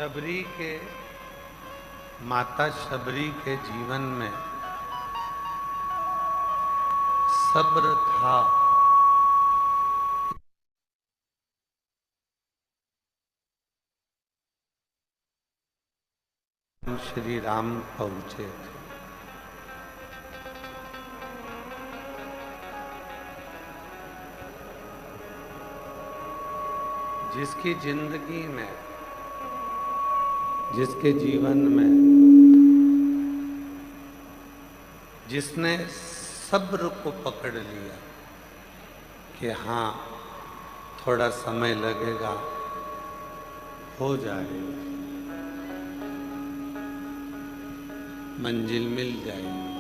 शबरी के माता शबरी के जीवन में सब्र था। श्री राम पहुंचे थे। जिसकी जिंदगी में, जिसके जीवन में, जिसने सब्र को पकड़ लिया कि हाँ थोड़ा समय लगेगा, हो जाएगा, मंजिल मिल जाएगी,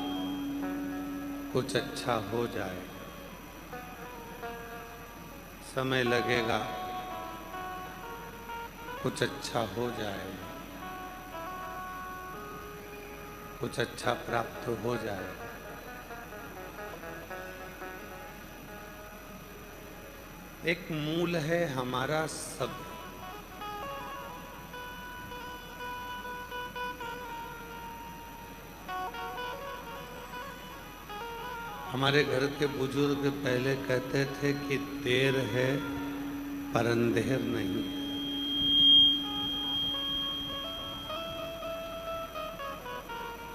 कुछ अच्छा हो जाएगा, समय लगेगा, कुछ अच्छा हो जाएगा, कुछ अच्छा प्राप्त हो जाएगा। एक मूल है हमारा सब्र। हमारे घर के बुजुर्ग पहले कहते थे कि देर है पर अंधेर नहीं है।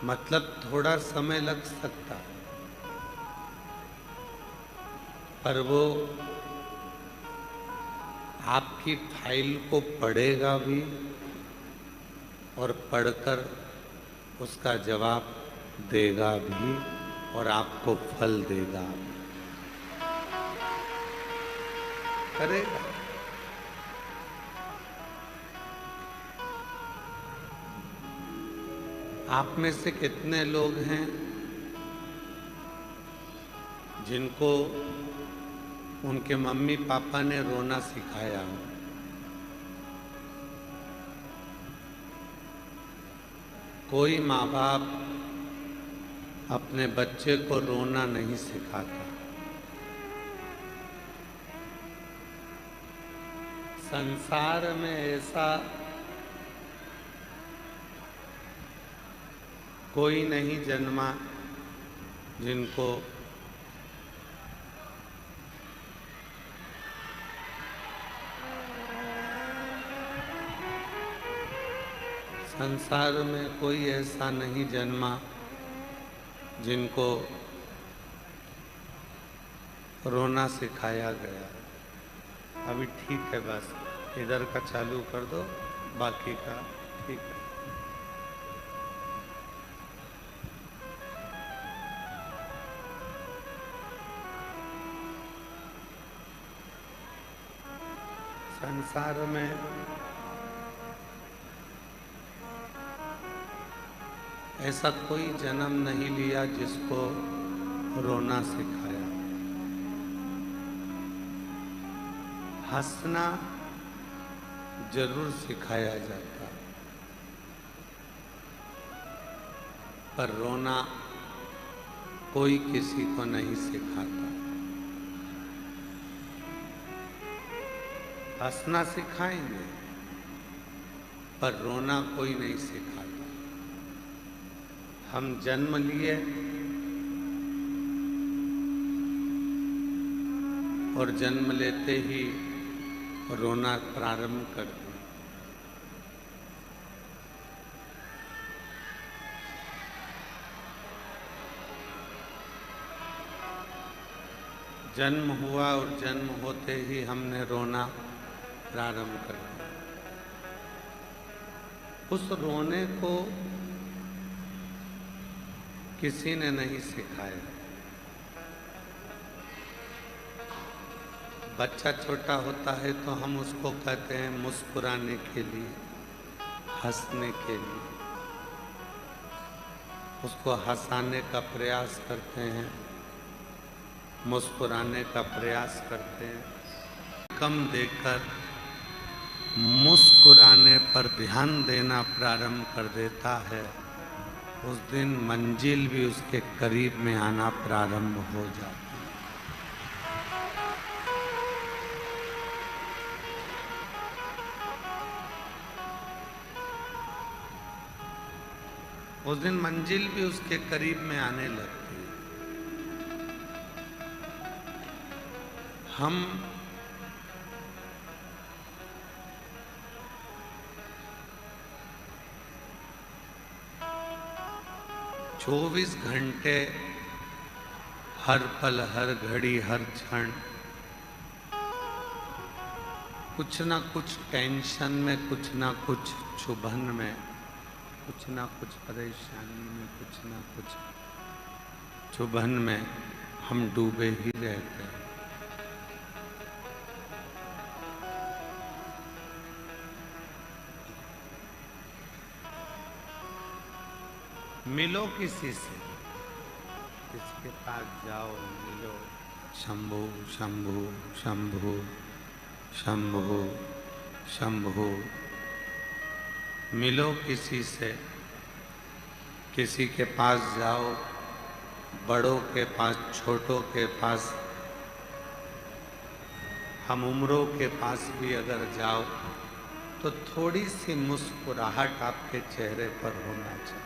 मतलब थोड़ा समय लग सकता है, पर वो आपकी फाइल को पढ़ेगा भी और पढ़कर उसका जवाब देगा भी और आपको फल देगा भी। करेगा। आप में से कितने लोग हैं जिनको उनके मम्मी पापा ने रोना सिखाया हो? कोई माँ बाप अपने बच्चे को रोना नहीं सिखाता। संसार में ऐसा कोई नहीं जन्मा जिनको संसार में कोई ऐसा नहीं जन्मा जिनको रोना सिखाया गया। अभी ठीक है, बस इधर का चालू कर दो, बाकी का ठीक है। संसार में ऐसा कोई जन्म नहीं लिया जिसको रोना सिखाया। हंसना जरूर सिखाया जाता, पर रोना कोई किसी को नहीं सिखाता। हंसना सिखाएंगे, पर रोना कोई नहीं सिखाता। हम जन्म लिए और जन्म लेते ही रोना प्रारंभ कर दिया। जन्म हुआ और जन्म होते ही हमने रोना प्रारंभ कर दिया। उस रोने को किसी ने नहीं सिखाया। बच्चा छोटा होता है तो हम उसको कहते हैं मुस्कुराने के लिए, हंसने के लिए, उसको हंसाने का प्रयास करते हैं, मुस्कुराने का प्रयास करते हैं। कम देकर मुस्कुराने पर ध्यान देना प्रारंभ कर देता है, उस दिन मंजिल भी उसके करीब में आना प्रारंभ हो जाता है। उस दिन मंजिल भी उसके करीब में आने लगती है। हम 24 घंटे हर पल, हर घड़ी, हर क्षण कुछ ना कुछ टेंशन में, कुछ ना कुछ चुभन में, कुछ ना कुछ परेशानी में, कुछ ना कुछ चुभन में हम डूबे ही रहते हैं। मिलो किसी से, किसके पास जाओ, मिलो, शंभु शंभु शंभु शंभु शंभु। मिलो किसी से, किसी के पास जाओ, बड़ों के पास, छोटों के पास, हम उम्रों के पास भी अगर जाओ तो थोड़ी सी मुस्कुराहट आपके चेहरे पर होना चाहिए।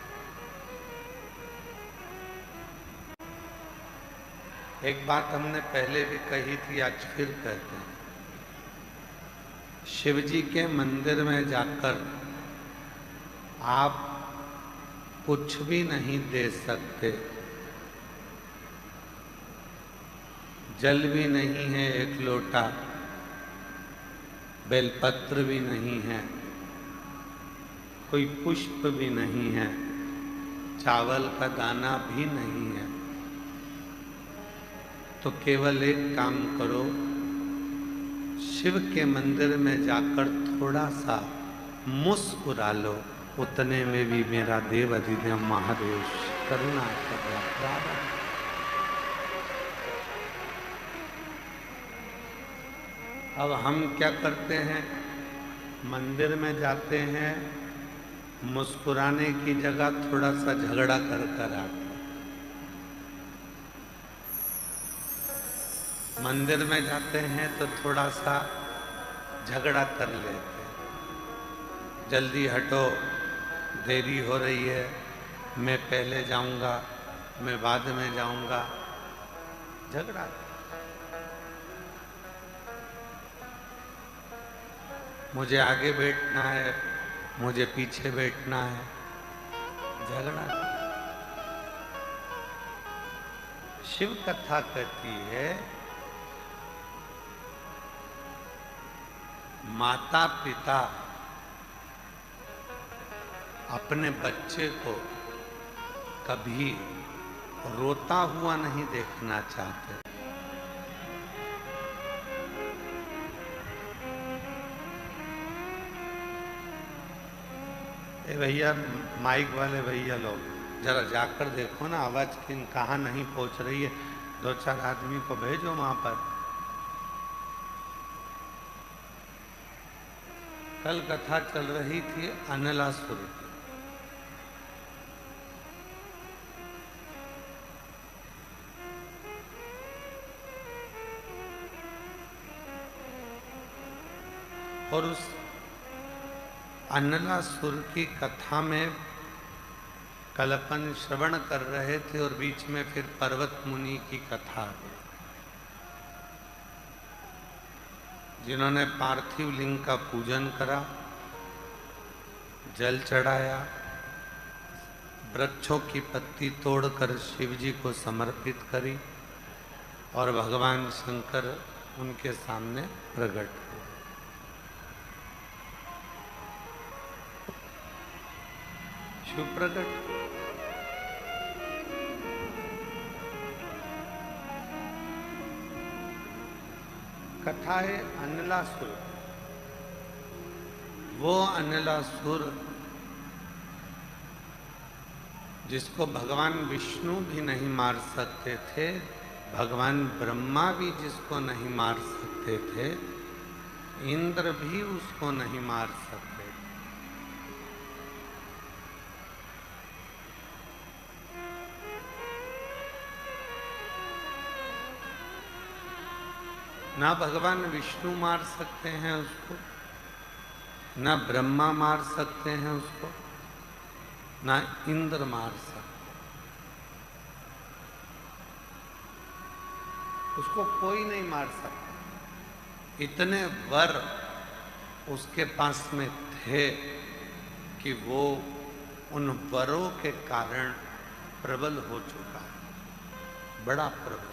एक बात हमने पहले भी कही थी, आज फिर कहते हैं। शिव जी के मंदिर में जाकर आप कुछ भी नहीं दे सकते। जल भी नहीं है एक लोटा, बेलपत्र भी नहीं है, कोई पुष्प भी नहीं है, चावल का दाना भी नहीं है। तो केवल एक काम करो, शिव के मंदिर में जाकर थोड़ा सा मुस्कुरा लो, उतने में भी मेरा देव अधिदेव महादेव करुणा कर। अब हम क्या करते हैं, मंदिर में जाते हैं, मुस्कुराने की जगह थोड़ा सा झगड़ा कर कर आते। मंदिर में जाते हैं तो थोड़ा सा झगड़ा कर लेते हैं, जल्दी हटो, देरी हो रही है, मैं पहले जाऊंगा, मैं बाद में जाऊंगा, झगड़ा। मुझे आगे बैठना है, मुझे पीछे बैठना है, झगड़ा। शिव कथा कहती है, माता पिता अपने बच्चे को कभी रोता हुआ नहीं देखना चाहते। ए भैया, माइक वाले भैया लोग जरा जाकर देखो ना, आवाज कहाँ नहीं पहुंच रही है, 2-4 आदमी को भेजो वहां पर। कल कथा चल रही थी अनलासुर की। और उस अनलासुर की कथा में कल अपन श्रवण कर रहे थे और बीच में फिर पर्वत मुनि की कथा आ गई, जिन्होंने पार्थिव लिंग का पूजन करा, जल चढ़ाया, वृक्षों की पत्ती तोड़कर शिव जी को समर्पित करी और भगवान शंकर उनके सामने प्रकट हुए। शिव प्रकट कथा है अनलासुर। वो अनलासुर जिसको भगवान विष्णु भी नहीं मार सकते थे, भगवान ब्रह्मा भी जिसको नहीं मार सकते थे, इंद्र भी उसको नहीं मार सकते। ना भगवान विष्णु मार सकते हैं उसको, ना ब्रह्मा मार सकते हैं उसको, ना इंद्र मार सकता, उसको कोई नहीं मार सकता। इतने वर उसके पास में थे कि वो उन वरों के कारण प्रबल हो चुका है, बड़ा प्रबल।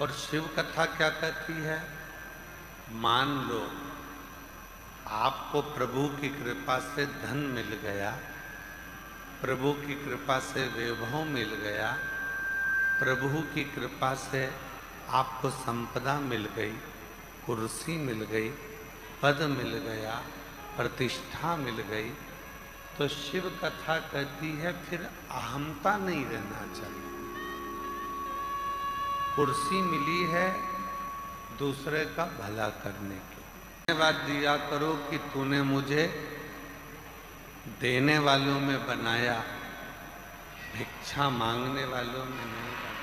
और शिव कथा क्या कहती है? मान लो आपको प्रभु की कृपा से धन मिल गया, प्रभु की कृपा से वैभव मिल गया, प्रभु की कृपा से आपको संपदा मिल गई, कुर्सी मिल गई, पद मिल गया, प्रतिष्ठा मिल गई, तो शिव कथा कहती है फिर अहमता नहीं रहना चाहिए। कुर्सी मिली है दूसरे का भला करने की, धन्यवाद दिया करो कि तूने मुझे देने वालों में बनाया, भिक्षा मांगने वालों में नहीं बनाया।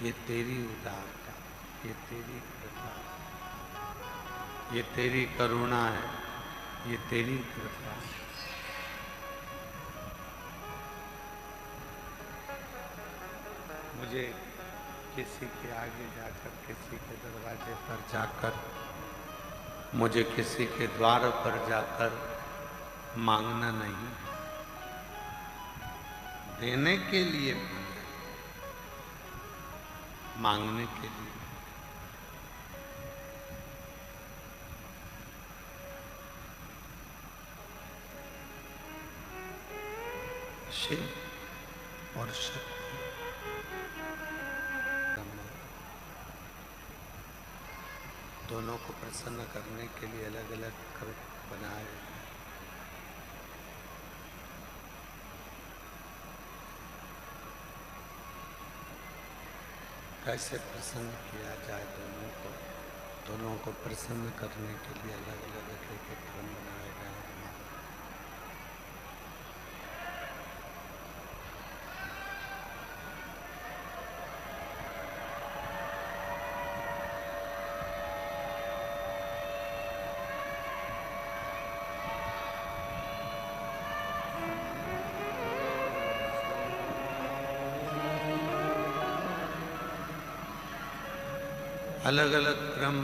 ये तेरी उदारता, ये तेरी कृपा, ये तेरी करुणा है, ये तेरी कृपा है। मुझे किसी के आगे जाकर, किसी के दरवाजे पर जाकर, मुझे किसी के द्वार पर जाकर मांगना नहीं, देने के लिए, मांगने के लिए। शिव और शक्ति दोनों को प्रसन्न करने के लिए अलग अलग कर्म बनाए। कैसे प्रसन्न किया जाए दोनों को प्रसन्न करने के लिए अलग अलग एक कर्म बनाए गए हैं। अलग अलग क्रम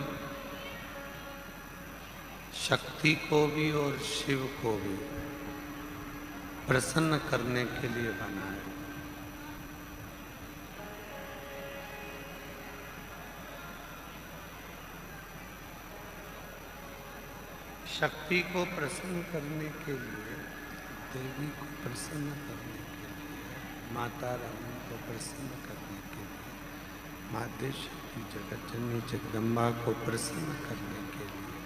शक्ति को भी और शिव को भी प्रसन्न करने के लिए बनाया। शक्ति को प्रसन्न करने के लिए, देवी को प्रसन्न करने के लिए, माता रानी को प्रसन्न करने के लिए, माँ देवी जगत जननी जगदम्बा को प्रसन्न करने के लिए,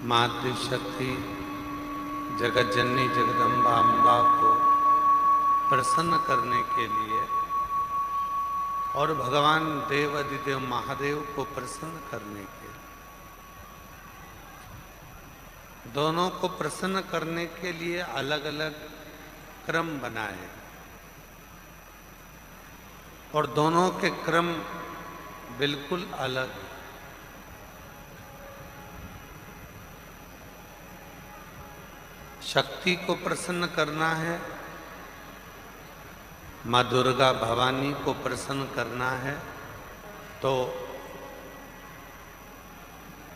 माँ शक्ति जगत जननी जगदम्बा अम्बा को प्रसन्न करने के लिए और भगवान देव अधिदेव महादेव को प्रसन्न करने के लिए, दोनों को प्रसन्न करने के लिए अलग अलग क्रम बनाए और दोनों के क्रम बिल्कुल अलग। शक्ति को प्रसन्न करना है, माँ दुर्गा भवानी को प्रसन्न करना है, तो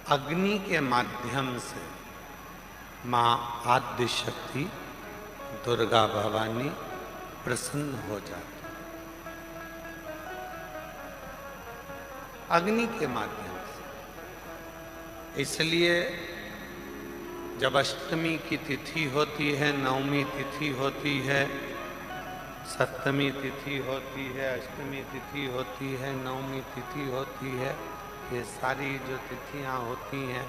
अग्नि के माध्यम से माँ आद्य शक्ति दुर्गा भवानी प्रसन्न हो जाती, अग्नि के माध्यम से। इसलिए जब अष्टमी की तिथि होती है, नवमी तिथि होती है, सप्तमी तिथि होती है, अष्टमी तिथि होती है, नवमी तिथि होती है, ये सारी जो तिथियां होती हैं,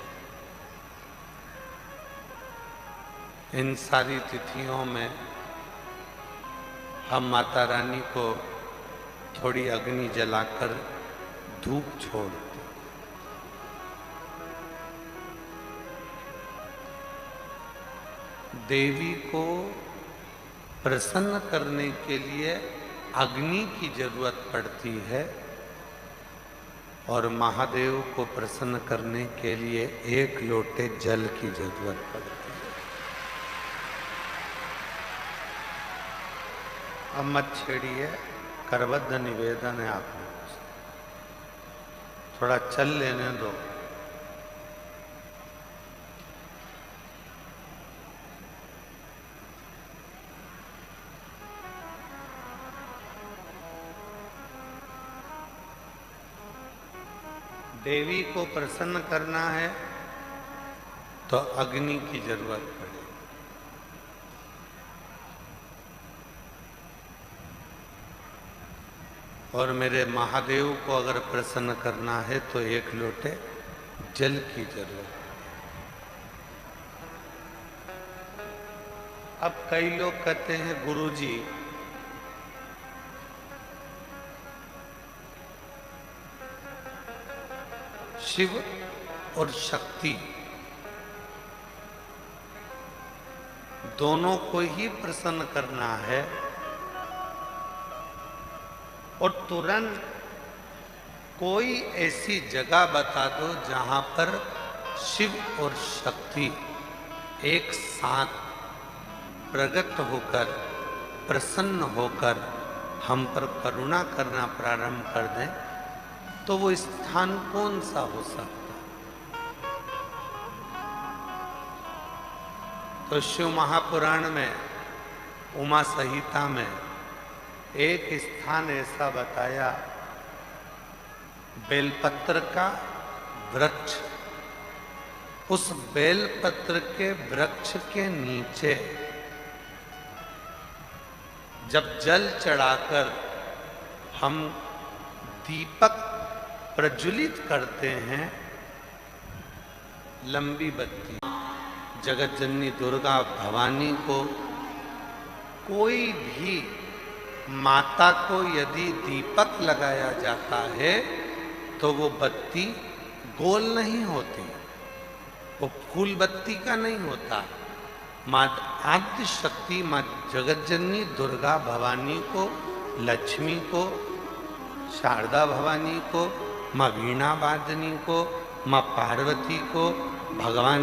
इन सारी तिथियों में हम माता रानी को थोड़ी अग्नि जलाकर धूप छोड़ते। देवी को प्रसन्न करने के लिए अग्नि की जरूरत पड़ती है और महादेव को प्रसन्न करने के लिए 1 लोटे जल की जरूरत पड़ती है। अब मत छेड़िए, करबद्ध निवेदन है आप लोगों से, थोड़ा चल लेने दो। देवी को प्रसन्न करना है तो अग्नि की जरूरत पड़ेगी। और मेरे महादेव को अगर प्रसन्न करना है तो 1 लोटे जल की जरूरत है। अब कई लोग कहते हैं गुरुजी शिव और शक्ति दोनों को ही प्रसन्न करना है और तुरंत कोई ऐसी जगह बता दो जहां पर शिव और शक्ति एक साथ प्रकट होकर प्रसन्न होकर हम पर करुणा करना प्रारंभ कर दें, तो वो स्थान कौन सा हो सकता है? तो शिव महापुराण में उमा संहिता में एक स्थान ऐसा बताया, बेलपत्र का वृक्ष। उस बेलपत्र के वृक्ष के नीचे जब जल चढ़ाकर हम दीपक प्रज्वलित करते हैं, लंबी बत्ती, जगत जननी दुर्गा भवानी को, कोई भी माता को यदि दीपक लगाया जाता है तो वो बत्ती गोल नहीं होती, वो फूल बत्ती का नहीं होता। माँ आद्य शक्ति, माँ जगत जननी दुर्गा भवानी को, लक्ष्मी को, शारदा भवानी को, माँ वीणा वादनी को, माँ पार्वती को, भगवान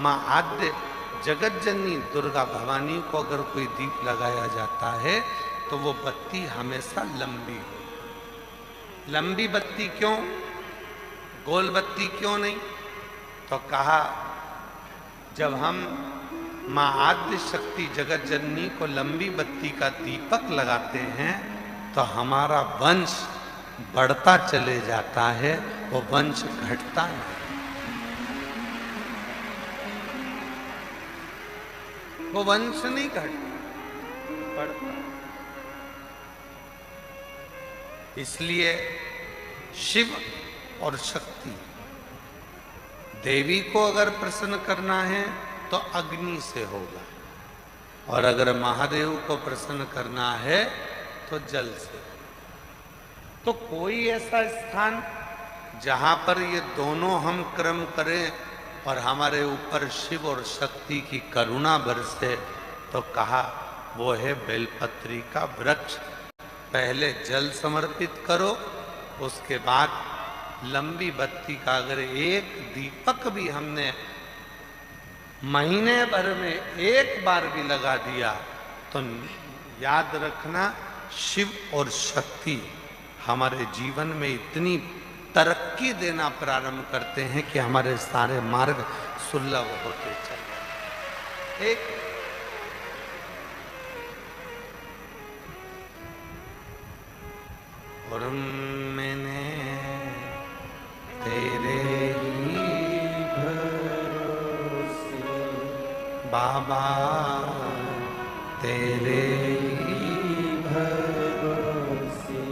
माँ आद्य जगत जननी दुर्गा भवानी को अगर कोई दीप लगाया जाता है तो वो बत्ती हमेशा लंबी हो। लंबी बत्ती क्यों, गोल बत्ती क्यों नहीं? तो कहा जब हम माँ आद्य शक्ति जगत जननी को लंबी बत्ती का दीपक लगाते हैं तो हमारा वंश बढ़ता चले जाता है, वो वंश घटता नहीं। वो वंश नहीं घटता, बढ़ता। इसलिए शिव और शक्ति, देवी को अगर प्रसन्न करना है तो अग्नि से होगा, और अगर महादेव को प्रसन्न करना है तो जल से। तो कोई ऐसा स्थान जहां पर ये दोनों हम क्रम करें और हमारे ऊपर शिव और शक्ति की करुणा बरसे, तो कहा वो है बेलपत्री का वृक्ष। पहले जल समर्पित करो, उसके बाद लंबी बत्ती का अगर एक दीपक भी हमने महीने भर में एक बार भी लगा दिया तो याद रखना शिव और शक्ति हमारे जीवन में इतनी तरक्की देना प्रारंभ करते हैं कि हमारे सारे मार्ग सुलभ होते चले। एक और मैंने तेरे ही भरोसे बाबा, तेरे ही भरोसे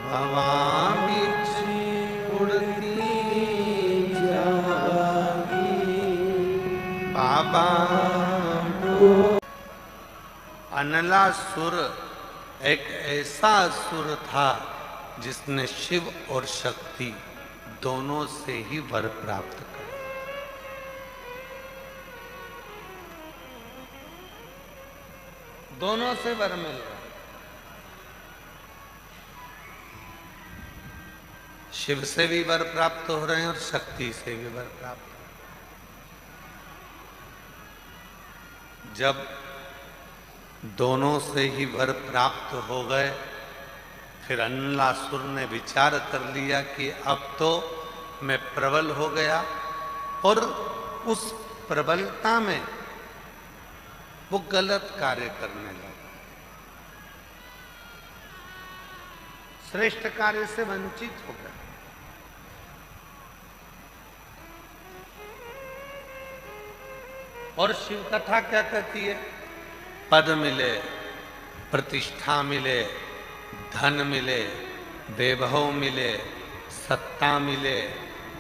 हवा बिच उड़ती जागी बाबा। अनला सुर एक ऐसा सुर था जिसने शिव और शक्ति दोनों से ही वर प्राप्त कर। दोनों से वर मिल रहा। शिव से भी वर प्राप्त हो रहे हैं और शक्ति से भी वर प्राप्त हो रहे हैं। जब दोनों से ही वर प्राप्त हो गए, फिर अन्नलासुर ने विचार कर लिया कि अब तो मैं प्रबल हो गया, और उस प्रबलता में वो गलत कार्य करने लगा, श्रेष्ठ कार्य से वंचित हो गया। और शिव कथा क्या कहती है? पद मिले, प्रतिष्ठा मिले, धन मिले, वैभव मिले, सत्ता मिले,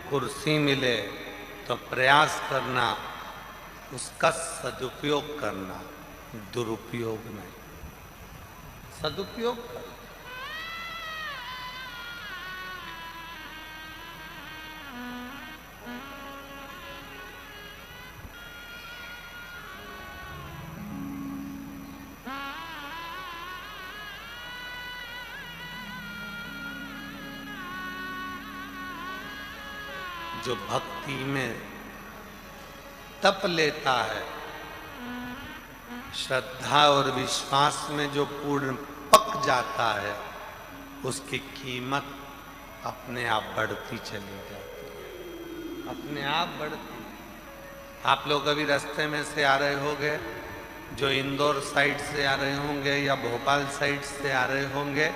कुर्सी मिले, तो प्रयास करना, उसका सदुपयोग करना, दुरुपयोग नहीं, सदुपयोग करना। जो भक्ति में तप लेता है, श्रद्धा और विश्वास में जो पूर्ण पक जाता है, उसकी कीमत अपने आप बढ़ती चली जाती है, अपने आप बढ़ती। आप लोग अभी रास्ते में से आ रहे होंगे, जो इंदौर साइड से आ रहे होंगे या भोपाल साइड से आ रहे होंगे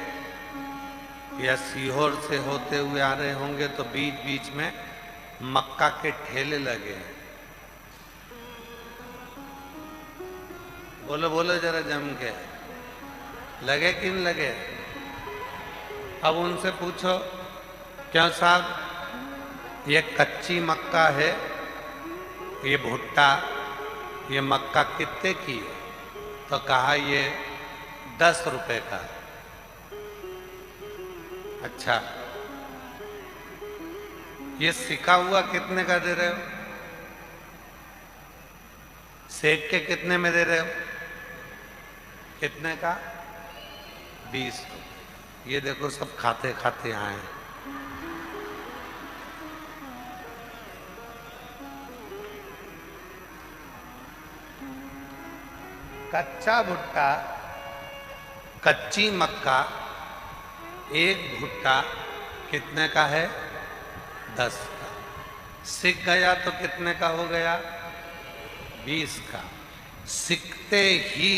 या सीहोर से होते हुए आ रहे होंगे, तो बीच बीच में मक्का के ठेले लगे हैं। बोलो बोलो जरा जम के, लगे कि नहीं लगे? अब उनसे पूछो, क्यों साहब ये कच्ची मक्का है, ये भुट्टा, ये मक्का कितने की है? तो कहा ये 10 रुपए का। अच्छा, ये सिका हुआ कितने का दे रहे हो? सेक के कितने में दे रहे हो? कितने का? 20 रुपए। ये देखो सब खाते खाते आए। कच्चा भुट्टा, कच्ची मक्का, एक भुट्टा कितने का है? 10 का। सिक गया तो कितने का हो गया? 20 का। सिकते ही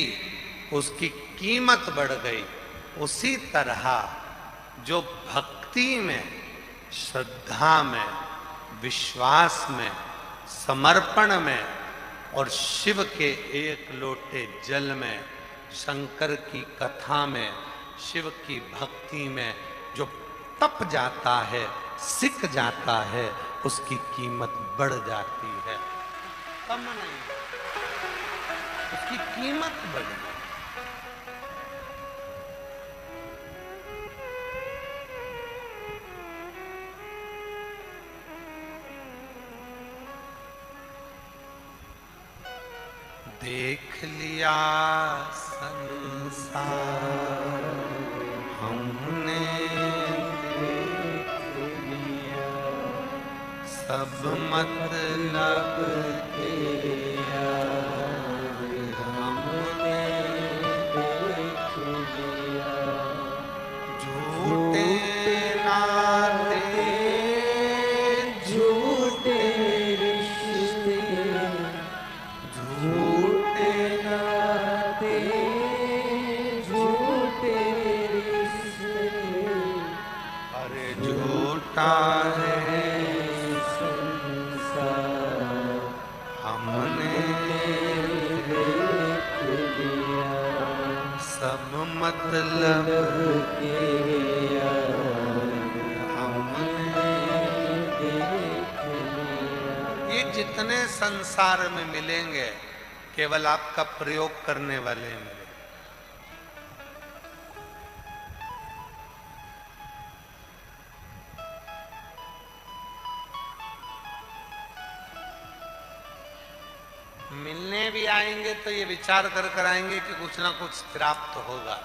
उसकी कीमत बढ़ गई। उसी तरह जो भक्ति में, श्रद्धा में, विश्वास में, समर्पण में और शिव के एक लोटे जल में, शंकर की कथा में, शिव की भक्ति में जो तप जाता है, सिक जाता है, उसकी कीमत बढ़ जाती है, कम नहीं, उसकी कीमत बढ़। देख लिया संसार हमने, सब मतलब के हमने देख लिया। झूठे नाते, झूठे रिश्ते, झूठे नाते, झूठे रिश्ते, अरे झूठा है सब मतलब के हमने देख लिया। ये जितने संसार में मिलेंगे केवल आपका प्रयोग करने वाले मिलेंगे। मिलने भी आएंगे तो ये विचार कर कर आएंगे कि कुछ ना कुछ प्राप्त होगा।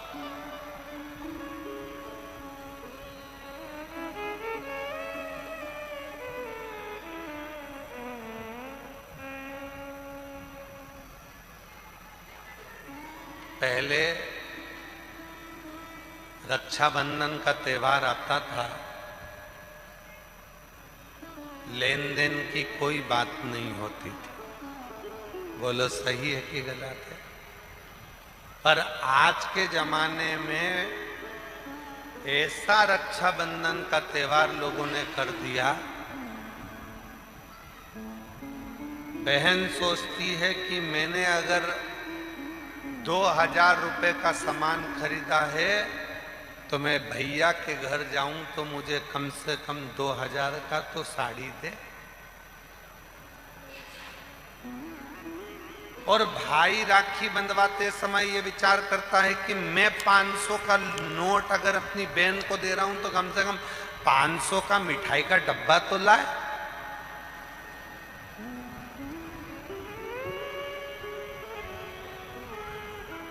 पहले रक्षाबंधन का त्योहार आता था, लेन देन की कोई बात नहीं होती थी। बोलो सही है कि गलत है? पर आज के जमाने में ऐसा रक्षाबंधन का त्योहार लोगों ने कर दिया, बहन सोचती है कि मैंने अगर 2000 रुपए का सामान खरीदा है तो मैं भैया के घर जाऊं तो मुझे कम से कम 2000 का तो साड़ी दे। और भाई राखी बंधवाते समय ये विचार करता है कि मैं 500 का नोट अगर अपनी बहन को दे रहा हूं तो कम से कम 500 का मिठाई का डब्बा तो लाए।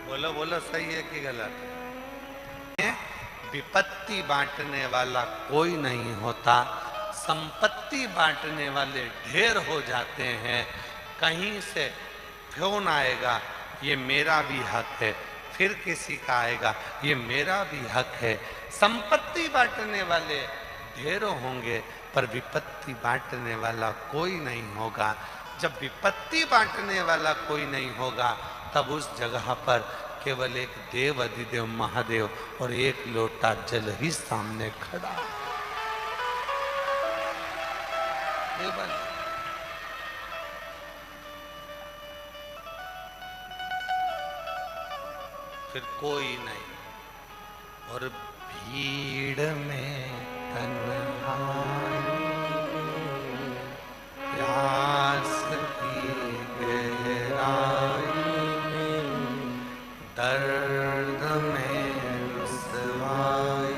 बोलो बोलो सही है कि गलत है? विपत्ति बांटने वाला कोई नहीं होता, संपत्ति बांटने वाले ढेर हो जाते हैं। कहीं से फोन आएगा, ये मेरा भी हक है, फिर किसी का आएगा, ये मेरा भी हक है। संपत्ति बांटने वाले ढेरों होंगे पर विपत्ति बांटने वाला कोई नहीं होगा। जब विपत्ति बांटने वाला कोई नहीं होगा तब उस जगह पर केवल एक देव अधिदेव महादेव और एक लोटा जल ही सामने खड़ा। केवल फिर कोई नहीं। और भीड़ में तन्हाई प्यास की गहराई दर्द में रुसवाई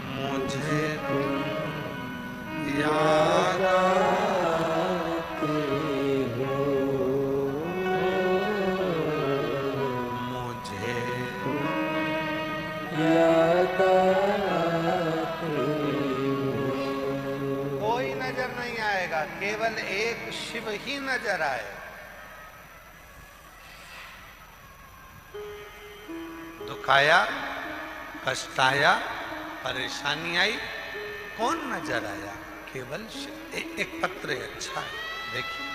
मुझे तुम याद आते हो, मुझे तुम याद आते हो। कोई नजर नहीं आएगा, केवल एक शिव ही नजर आए। दुख आया, कष्ट आया, परेशानी आई, कौन नजर आया? केवल शिव। एक पत्र अच्छा है, देखिए।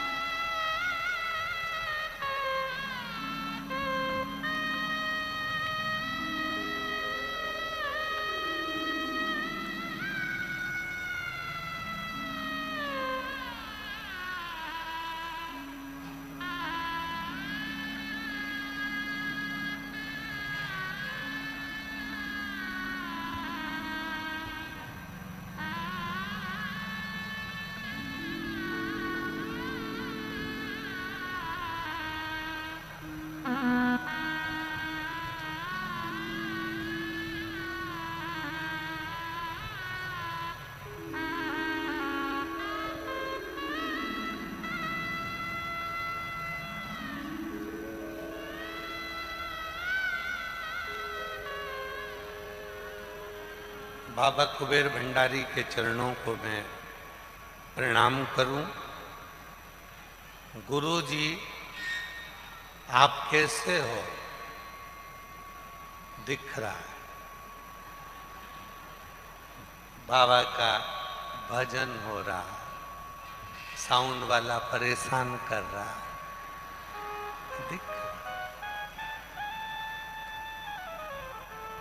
बाबा कुबेर भंडारी के चरणों को मैं प्रणाम करूं। गुरु जी, आप कैसे हो? दिख रहा है। बाबा का भजन हो रहा है, साउंड वाला परेशान कर रहा है, दिख रहा है।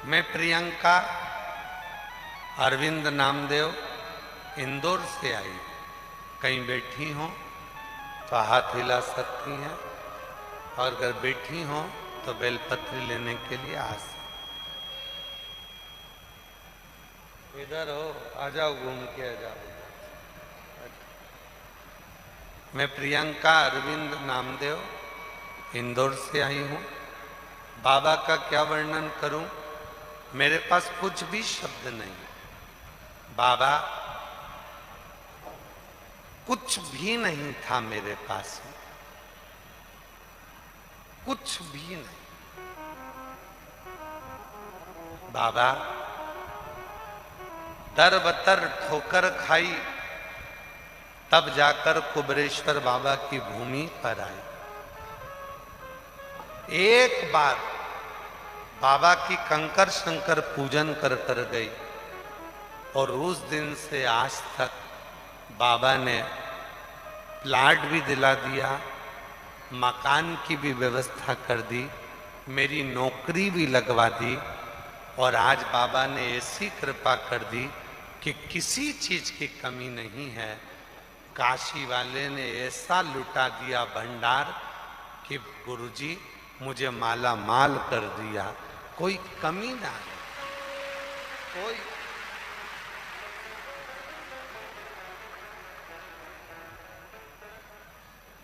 मैं प्रियंका अरविंद नामदेव इंदौर से आई। कहीं बैठी हो तो हाथ हिला सकती हैं, और अगर बैठी हो तो बेलपत्री लेने के लिए आ सकती। इधर हो, आ जाओ, घूम के आ जाओ। मैं प्रियंका अरविंद नामदेव इंदौर से आई हूँ। बाबा का क्या वर्णन करूं? मेरे पास कुछ भी शब्द नहीं। बाबा कुछ भी नहीं था मेरे पास, कुछ भी नहीं। बाबा दर बतर ठोकर खाई, तब जाकर कुबरेश्वर बाबा की भूमि पर आए। एक बार बाबा की कंकर शंकर पूजन कर कर गई और उस दिन से आज तक बाबा ने प्लाट भी दिला दिया, मकान की भी व्यवस्था कर दी, मेरी नौकरी भी लगवा दी और आज बाबा ने ऐसी कृपा कर दी कि किसी चीज की कमी नहीं है। काशी वाले ने ऐसा लुटा दिया भंडार कि गुरुजी मुझे माला माल कर दिया, कोई कमी ना है,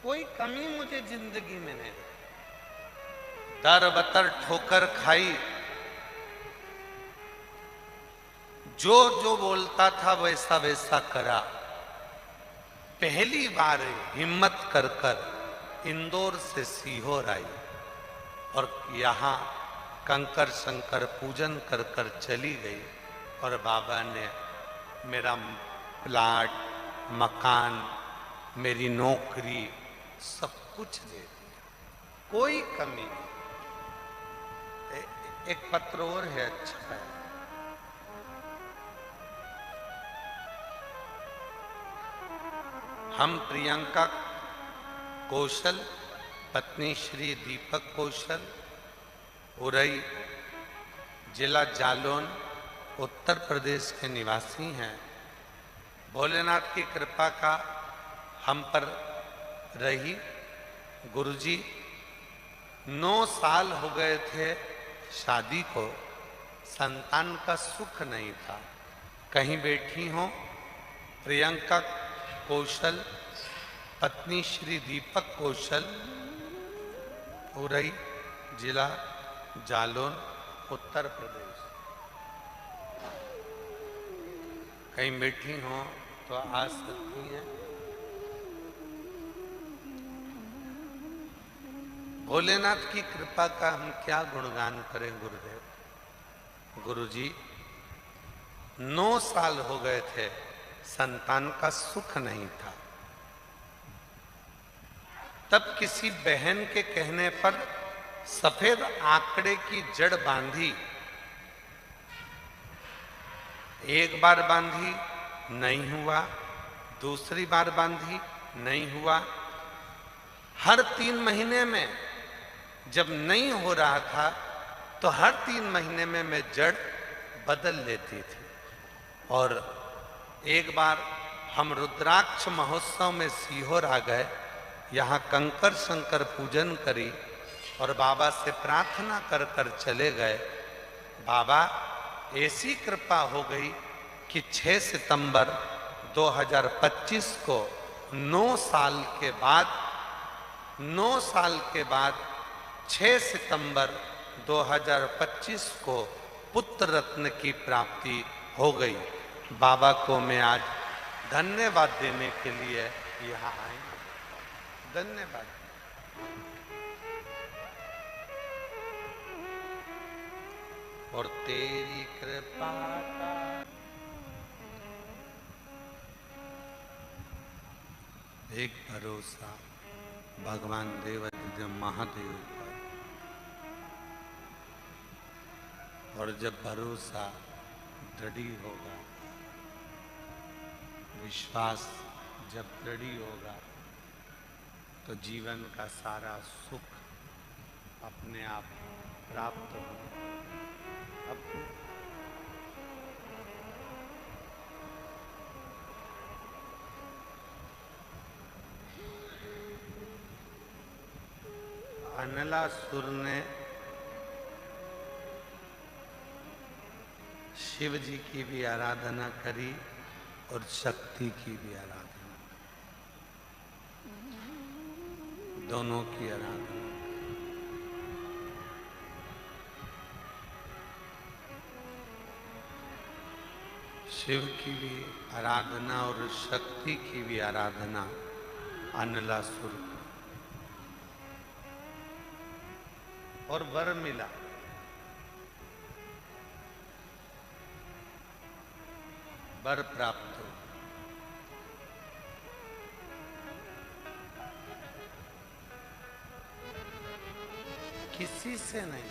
कोई कमी मुझे जिंदगी में नहीं। दर बतर ठोकर खाई, जो जो बोलता था वैसा वैसा करा। पहली बार हिम्मत कर कर इंदौर से सीहोर आई और यहाँ कंकर शंकर पूजन कर कर चली गई और बाबा ने मेरा प्लाट, मकान, मेरी नौकरी सब कुछ दे दिया, कोई कमी नहीं। एक पत्र और है, अच्छा है। हम प्रियंका कौशल, पत्नी श्री दीपक कौशल, उरई, जिला जालौन, उत्तर प्रदेश के निवासी हैं। भोलेनाथ की कृपा का हम पर रही। गुरुजी 9 साल हो गए थे शादी को, संतान का सुख नहीं था। कहीं बैठी हो प्रियंका कौशल, पत्नी श्री दीपक कौशल, उरई, जिला जालौन, उत्तर प्रदेश। कहीं बैठी हो तो आ सकती हैं। भोलेनाथ की कृपा का हम क्या गुणगान करें गुरुदेव। गुरुजी 9 साल हो गए थे, संतान का सुख नहीं था। तब किसी बहन के कहने पर सफेद आंकड़े की जड़ बांधी। एक बार बांधी, नहीं हुआ, दूसरी बार बांधी, नहीं हुआ। हर 3 महीने में जब नहीं हो रहा था तो हर 3 महीने में मैं जड़ बदल लेती थी। और एक बार हम रुद्राक्ष महोत्सव में सीहोर आ गए, यहाँ कंकर शंकर पूजन करी और बाबा से प्रार्थना कर कर चले गए। बाबा ऐसी कृपा हो गई कि 6 सितंबर 2025 को 9 साल के बाद 6 सितंबर 2025 को पुत्र रत्न की प्राप्ति हो गई। बाबा को मैं आज धन्यवाद देने के लिए यहाँ आए। धन्यवाद। और तेरी कृपा का एक भरोसा भगवान देवादिदेव महादेव पर। और जब भरोसा दृढ़ होगा, विश्वास जब दृढ़ होगा, तो जीवन का सारा सुख अपने आप प्राप्त होगा। अनलासुर ने शिव जी की भी आराधना करी और शक्ति की भी आराधना, दोनों की आराधना। शिव की भी आराधना और शक्ति की भी आराधना अनलासुर को, और वर मिला। वर प्राप्त हो। किसी से नहीं।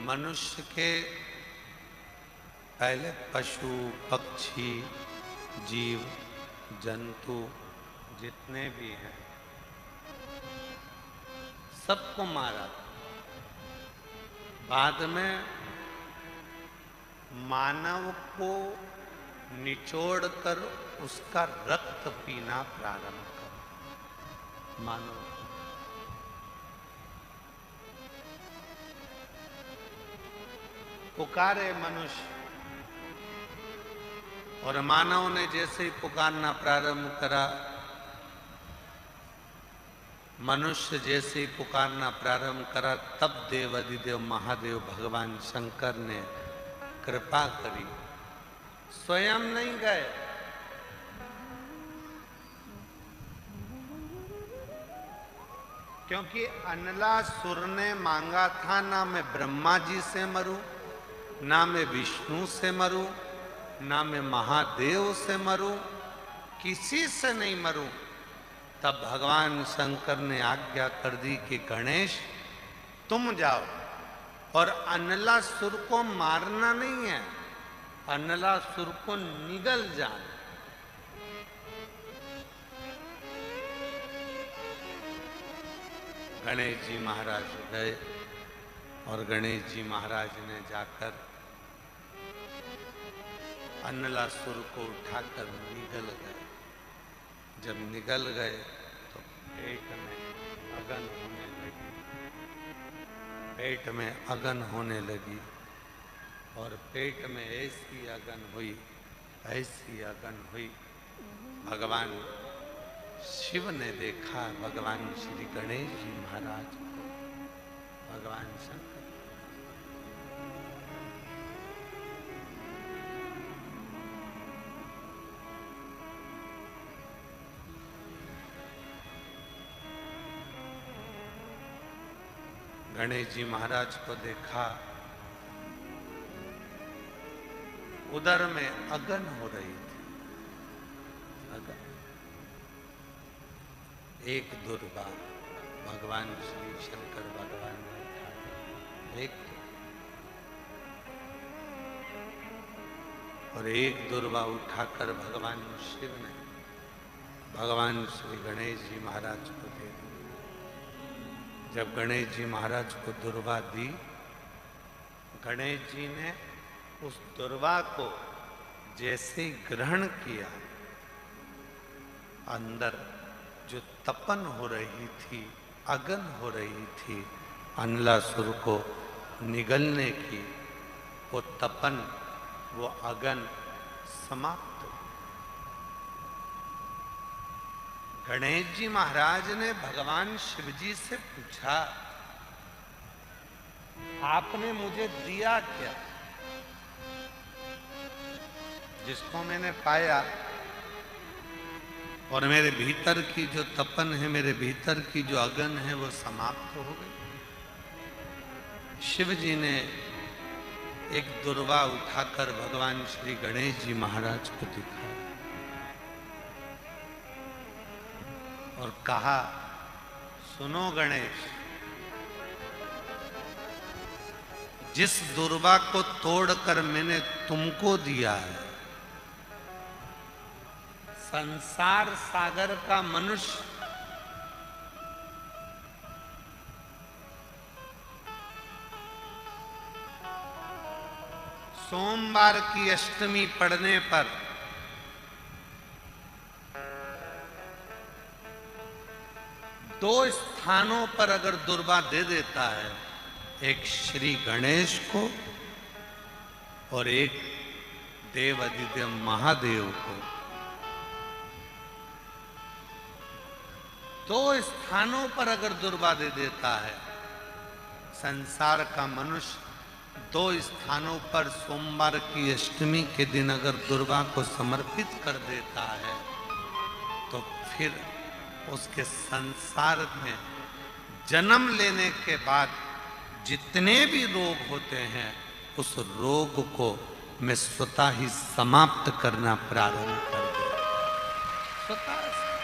मनुष्य के पहले पशु पक्षी जीव जंतु जितने भी हैं सबको मारा। बाद में मानव को निचोड़कर उसका रक्त पीना प्रारंभ कर। मानव पुकारे मनुष्य, और मानव ने जैसे ही पुकारना प्रारंभ करा, मनुष्य जैसे ही पुकारना प्रारंभ करा, तब देवाधिदेव महादेव भगवान शंकर ने कृपा करी। स्वयं नहीं गए, क्योंकि अनलासुर ने मांगा था, ना मैं ब्रह्मा जी से मरूं, ना मैं विष्णु से मरूं, ना मैं महादेव से मरूं, किसी से नहीं मरूं। तब भगवान शंकर ने आज्ञा कर दी कि गणेश तुम जाओ, और अनलासुर को मारना नहीं है, अनलासुर को निगल जाना। गणेश जी महाराज गए, और गणेश जी महाराज ने जाकर अनलासुर को उठाकर निगल गए। जब निगल गए तो पेट में अगन होने लगी, पेट में अगन होने लगी, और पेट में ऐसी अगन हुई, ऐसी अगन हुई। भगवान शिव ने देखा भगवान श्री गणेश जी महाराज को, भगवान शंकर। गणेश जी महाराज को देखा, उदर में अगन हो रही थी, अगन। एक दुर्वा भगवान श्री शंकर भगवान ने उठाया, एक, और एक दुर्वा उठाकर भगवान शिव ने भगवान श्री गणेश जी महाराज को दे दी। जब गणेश जी महाराज को दुर्वा दी, गणेश जी ने उस दुर्वा को जैसे ही ग्रहण किया, अंदर जो तपन हो रही थी, अगन हो रही थी, अनलासुर को निगलने की, वो तपन, वो अगन समाप्त। गणेश जी महाराज ने भगवान शिव जी से पूछा, आपने मुझे दिया क्या? जिसको मैंने पाया, और मेरे भीतर की जो तपन है, मेरे भीतर की जो अगन है, वो समाप्त हो गई। शिव जी ने एक दुर्वा उठाकर भगवान श्री गणेश जी महाराज को दिखाया और कहा, सुनो गणेश, जिस दुर्वा को तोड़कर मैंने तुमको दिया है, संसार सागर का मनुष्य सोमवार की अष्टमी पड़ने पर दो स्थानों पर अगर दुर्वा दे देता है, एक श्री गणेश को और एक देवाधिदेव महादेव को, दो स्थानों पर अगर दुर्वा दे देता है, संसार का मनुष्य दो स्थानों पर सोमवार की अष्टमी के दिन अगर दुर्वा को समर्पित कर देता है, तो फिर उसके संसार में जन्म लेने के बाद जितने भी रोग होते हैं, उस रोग को मैं स्वतः ही समाप्त करना प्रारंभ कर दूं। स्वतः से।